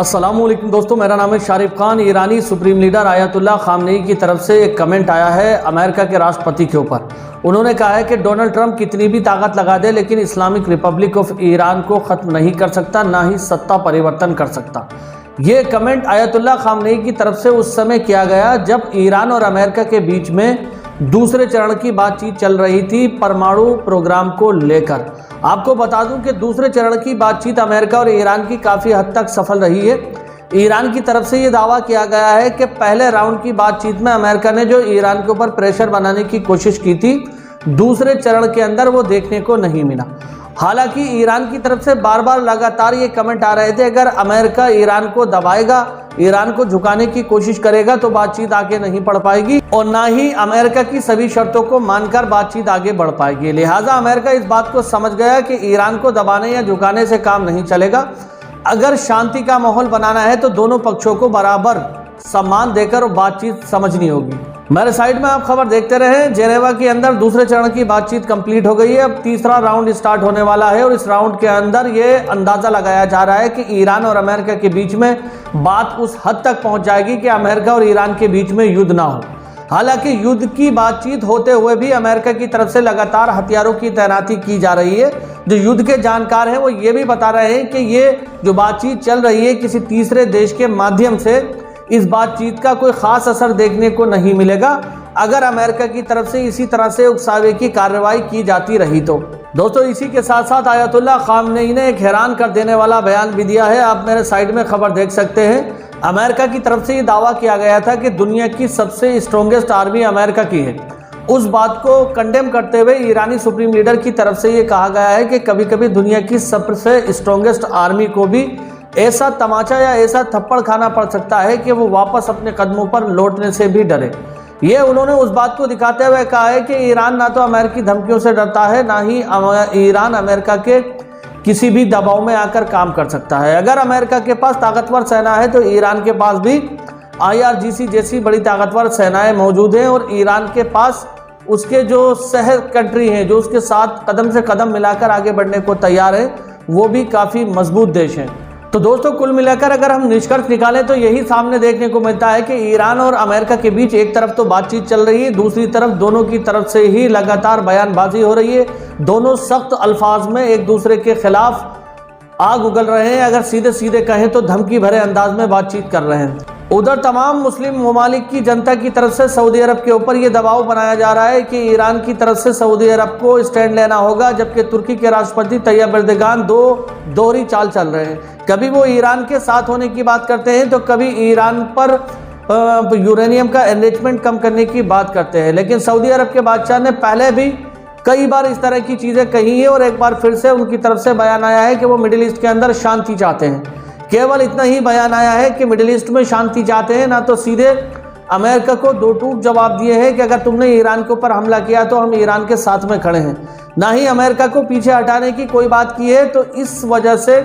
अस्सलामुअलैकुम दोस्तों, मेरा नाम है शारिफ खान। ईरानी सुप्रीम लीडर आयतुल्लाह खामनेई की तरफ से एक कमेंट आया है अमेरिका के राष्ट्रपति के ऊपर। उन्होंने कहा है कि डोनाल्ड ट्रंप कितनी भी ताकत लगा दे लेकिन इस्लामिक रिपब्लिक ऑफ ईरान को ख़त्म नहीं कर सकता, ना ही सत्ता परिवर्तन कर सकता। ये कमेंट आयतुल्लाह खामनेई की तरफ से उस समय किया गया जब ईरान और अमेरिका के बीच में दूसरे चरण की बातचीत चल रही थी परमाणु प्रोग्राम को लेकर। आपको बता दूं कि दूसरे चरण की बातचीत अमेरिका और ईरान की काफ़ी हद तक सफल रही है। ईरान की तरफ से ये दावा किया गया है कि पहले राउंड की बातचीत में अमेरिका ने जो ईरान के ऊपर प्रेशर बनाने की कोशिश की थी, दूसरे चरण के अंदर वो देखने को नहीं मिला। हालांकि ईरान की तरफ से बार बार लगातार ये कमेंट आ रहे थे अगर अमेरिका ईरान को दबाएगा, ईरान को झुकाने की कोशिश करेगा तो बातचीत आगे नहीं बढ़ पाएगी और ना ही अमेरिका की सभी शर्तों को मानकर बातचीत आगे बढ़ पाएगी। लिहाजा अमेरिका इस बात को समझ गया कि ईरान को दबाने या झुकाने से काम नहीं चलेगा। अगर शांति का माहौल बनाना है तो दोनों पक्षों को बराबर सम्मान देकर बातचीत समझनी होगी। मेरे साइड में आप खबर देखते रहे। जेनेवा के अंदर दूसरे चरण की बातचीत कंप्लीट हो गई है। अब तीसरा राउंड स्टार्ट होने वाला है और इस राउंड के अंदर ये अंदाजा लगाया जा रहा है कि ईरान और अमेरिका के बीच में बात उस हद तक पहुंच जाएगी कि अमेरिका और ईरान के बीच में युद्ध ना हो। हालांकि युद्ध की बातचीत होते हुए भी अमेरिका की तरफ से लगातार हथियारों की तैनाती की जा रही है। जो युद्ध के जानकार हैं वो ये भी बता रहे हैं कि ये जो बातचीत चल रही है किसी तीसरे देश के माध्यम से इस बातचीत का कोई खास असर देखने को नहीं मिलेगा अगर अमेरिका की तरफ से इसी तरह से उकसावे की कार्रवाई की जाती रही तो। दोस्तों, इसी के साथ साथ आयतुल्लाह खामनेई ने एक हैरान कर देने वाला बयान भी दिया है। आप मेरे साइड में खबर देख सकते हैं। अमेरिका की तरफ से ये दावा किया गया था कि दुनिया की सबसे स्ट्रॉन्गेस्ट आर्मी अमेरिका की है। उस बात को कंडेम करते हुए ईरानी सुप्रीम लीडर की तरफ से ये कहा गया है कि कभी कभी दुनिया की सबसे स्ट्रॉन्गेस्ट आर्मी को भी ऐसा तमाचा या ऐसा थप्पड़ खाना पड़ सकता है कि वो वापस अपने कदमों पर लौटने से भी डरे। ये उन्होंने उस बात को दिखाते हुए कहा है कि ईरान ना तो अमेरिकी धमकियों से डरता है, ना ही ईरान अमेरिका के किसी भी दबाव में आकर काम कर सकता है। अगर अमेरिका के पास ताकतवर सेना है तो ईरान के पास भी IRGC जैसी बड़ी ताकतवर सेनाएं मौजूद हैं और ईरान के पास उसके जो सह कंट्री हैं जो उसके साथ कदम से कदम मिलाकर आगे बढ़ने को तैयार है, वो भी काफ़ी मजबूत देश हैं। तो दोस्तों, कुल मिलाकर अगर हम निष्कर्ष निकालें तो यही सामने देखने को मिलता है कि ईरान और अमेरिका के बीच एक तरफ तो बातचीत चल रही है, दूसरी तरफ दोनों की तरफ से ही लगातार बयानबाजी हो रही है। दोनों सख्त अल्फाज में एक दूसरे के खिलाफ आग उगल रहे हैं। अगर सीधे सीधे कहें तो धमकी भरे अंदाज में बातचीत कर रहे हैं। उधर तमाम मुस्लिम ममालिक की जनता की तरफ से सऊदी अरब के ऊपर ये दबाव बनाया जा रहा है कि ईरान की तरफ से सऊदी अरब को स्टैंड लेना होगा, जबकि तुर्की के राष्ट्रपति तैयब एर्दोगान दोहरी चाल चल रहे हैं। कभी वो ईरान के साथ होने की बात करते हैं तो कभी ईरान पर यूरेनियम का एनरिचमेंट कम करने की बात करते हैं। लेकिन सऊदी अरब के बादशाह ने पहले भी कई बार इस तरह की चीज़ें कही है और एक बार फिर से उनकी तरफ से बयान आया है कि वो मिडिल ईस्ट के अंदर शांति चाहते हैं। केवल इतना ही बयान आया है कि मिडिल ईस्ट में शांति चाहते हैं, ना तो सीधे अमेरिका को दो टूक जवाब दिए हैं कि अगर तुमने ईरान के ऊपर हमला किया तो हम ईरान के साथ में खड़े हैं, ना ही अमेरिका को पीछे हटाने की कोई बात की है। तो इस वजह से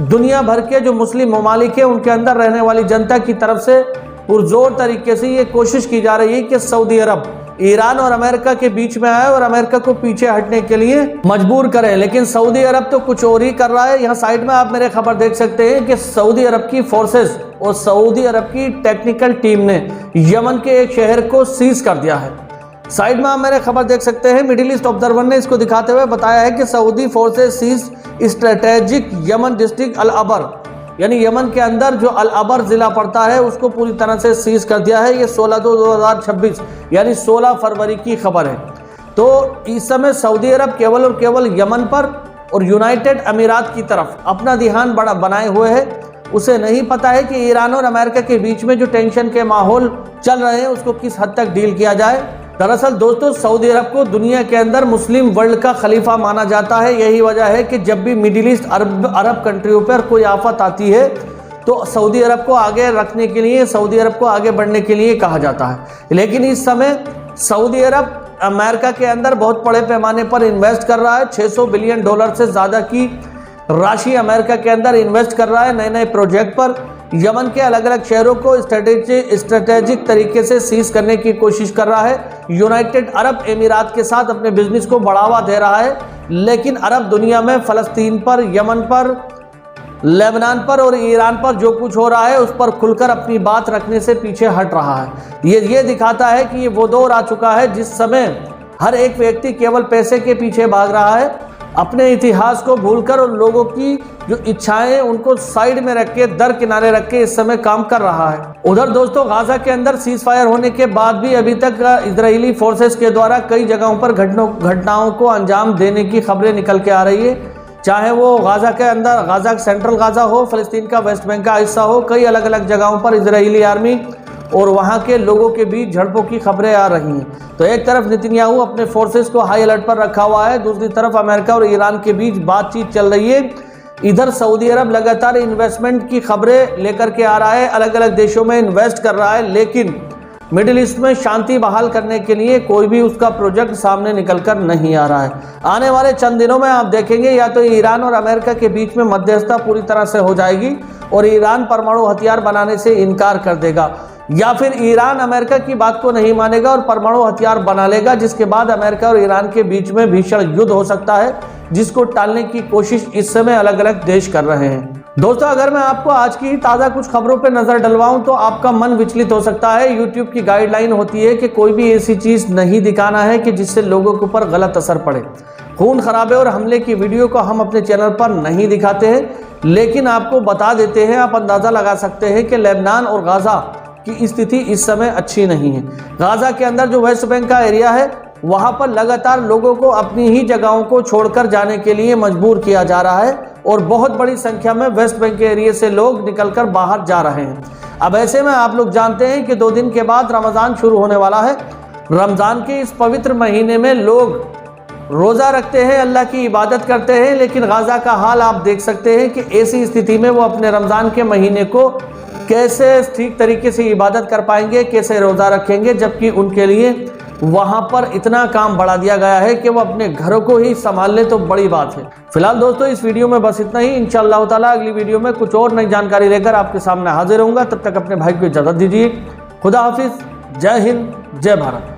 दुनिया भर के जो मुस्लिम ममालिक है उनके अंदर रहने वाली जनता की तरफ से पुरजोर तरीके से ये कोशिश की जा रही है कि सऊदी अरब ईरान और अमेरिका के बीच में आए और अमेरिका को पीछे हटने के लिए मजबूर करें। लेकिन सऊदी अरब तो कुछ और ही कर रहा है। यहाँ साइड में आप मेरे खबर देख सकते हैं कि सऊदी अरब की फोर्सेस और सऊदी अरब की टेक्निकल टीम ने यमन के एक शहर को सीज कर दिया है। साइड में आप मेरे खबर देख सकते हैं। मिडिल ईस्ट ऑब्जर्वर ने इसको दिखाते हुए बताया है कि Saudi forces seize strategic Yemen district Al Abr, यानी यमन के अंदर जो अल अबर जिला पड़ता है उसको पूरी तरह से सीज कर दिया है। ये 16/2/2026 यानी 16 फरवरी की खबर है। तो इस समय सऊदी अरब केवल और केवल यमन पर और यूनाइटेड अमीरात की तरफ अपना ध्यान बड़ा बनाए हुए है। उसे नहीं पता है कि ईरान और अमेरिका के बीच में जो टेंशन के माहौल चल रहे हैं उसको किस हद तक डील किया जाए। दरअसल दोस्तों, सऊदी अरब को दुनिया के अंदर मुस्लिम वर्ल्ड का खलीफा माना जाता है। यही वजह है कि जब भी मिडिल ईस्ट अरब कंट्रियों पर कोई आफत आती है तो सऊदी अरब को आगे रखने के लिए, सऊदी अरब को आगे बढ़ने के लिए कहा जाता है। लेकिन इस समय सऊदी अरब अमेरिका के अंदर बहुत बड़े पैमाने पर इन्वेस्ट कर रहा है। $600 बिलियन से ज़्यादा की राशि अमेरिका के अंदर इन्वेस्ट कर रहा है नए नए प्रोजेक्ट पर। यमन के अलग अलग शहरों को स्ट्रेटेजिक तरीके से सीज करने की कोशिश कर रहा है। यूनाइटेड अरब अमीरात के साथ अपने बिजनेस को बढ़ावा दे रहा है। लेकिन अरब दुनिया में फ़लस्तीन पर, यमन पर लेबनान पर और ईरान पर जो कुछ हो रहा है उस पर खुलकर अपनी बात रखने से पीछे हट रहा है। ये दिखाता है कि ये वो दौर आ चुका है जिस समय हर एक व्यक्ति केवल पैसे के पीछे भाग रहा है, अपने इतिहास को भूलकर और लोगों की जो इच्छाएं उनको साइड में रख के, दर किनारे रख के इस समय काम कर रहा है। उधर दोस्तों गाजा के अंदर सीज फायर होने के बाद भी अभी तक इजरायली फोर्सेस के द्वारा कई जगहों पर घटनाओं को अंजाम देने की खबरें निकल के आ रही है, चाहे वो गाजा के अंदर, गाजा सेंट्रल गाजा हो, फिलिस्तीन का वेस्ट बैंक का हिस्सा हो, कई अलग अलग जगहों पर इजरायली आर्मी और वहां के लोगों के बीच झड़पों की खबरें आ रही हैं। तो एक तरफ नेतन्याहू अपने फोर्सेस को हाई अलर्ट पर रखा हुआ है, दूसरी तरफ अमेरिका और ईरान के बीच बातचीत चल रही है। इधर सऊदी अरब लगातार इन्वेस्टमेंट की खबरें लेकर के आ रहा है, अलग अलग देशों में इन्वेस्ट कर रहा है, लेकिन मिडिल ईस्ट में शांति बहाल करने के लिए कोई भी उसका प्रोजेक्ट सामने निकलकर नहीं आ रहा है। आने वाले चंद दिनों में आप देखेंगे या तो ईरान और अमेरिका के बीच में मध्यस्थता पूरी तरह से हो जाएगी और ईरान परमाणु हथियार बनाने से इनकार कर देगा, या फिर ईरान अमेरिका की बात को नहीं मानेगा और परमाणु हथियार बना लेगा, जिसके बाद अमेरिका और ईरान के बीच में भीषण युद्ध हो सकता है, जिसको टालने की कोशिश इस समय अलग अलग देश कर रहे हैं। दोस्तों अगर मैं आपको आज की ताज़ा कुछ खबरों पर नजर डलवाऊं तो आपका मन विचलित हो सकता है। यूट्यूब की गाइडलाइन होती है कि कोई भी ऐसी चीज नहीं दिखाना है कि जिससे लोगों के ऊपर गलत असर पड़े। खून खराबे और हमले की वीडियो को हम अपने चैनल पर नहीं दिखाते हैं, लेकिन आपको बता देते हैं, आप अंदाजा लगा सकते हैं कि लेबनान और गाजा की स्थिति इस समय अच्छी नहीं है। गाजा के अंदर जो वेस्ट बैंक का एरिया है वहां पर लगातार लोगों को अपनी ही जगहों को छोड़कर जाने के लिए मजबूर किया जा रहा है और बहुत बड़ी संख्या में वेस्ट बैंक के एरिया से लोग निकलकर बाहर जा रहे हैं। अब ऐसे में आप लोग जानते हैं कि 2 दिन के बाद रमज़ान शुरू होने वाला है। रमज़ान के इस पवित्र महीने में लोग रोज़ा रखते हैं, अल्लाह की इबादत करते हैं, लेकिन गाजा का हाल आप देख सकते हैं कि ऐसी स्थिति में वो अपने रमज़ान के महीने को कैसे ठीक तरीके से इबादत कर पाएंगे, कैसे रोज़ा रखेंगे, जबकि उनके लिए वहां पर इतना काम बढ़ा दिया गया है कि वो अपने घरों को ही संभाल ले, तो बड़ी बात है। फिलहाल दोस्तों इस वीडियो में बस इतना ही। इंशाअल्लाह ताला अगली वीडियो में कुछ और नई जानकारी लेकर आपके सामने हाजिर होऊंगा। तब तक अपने भाई को इजाज़त दीजिए। खुदा हाफिज, जय हिंद, जय भारत।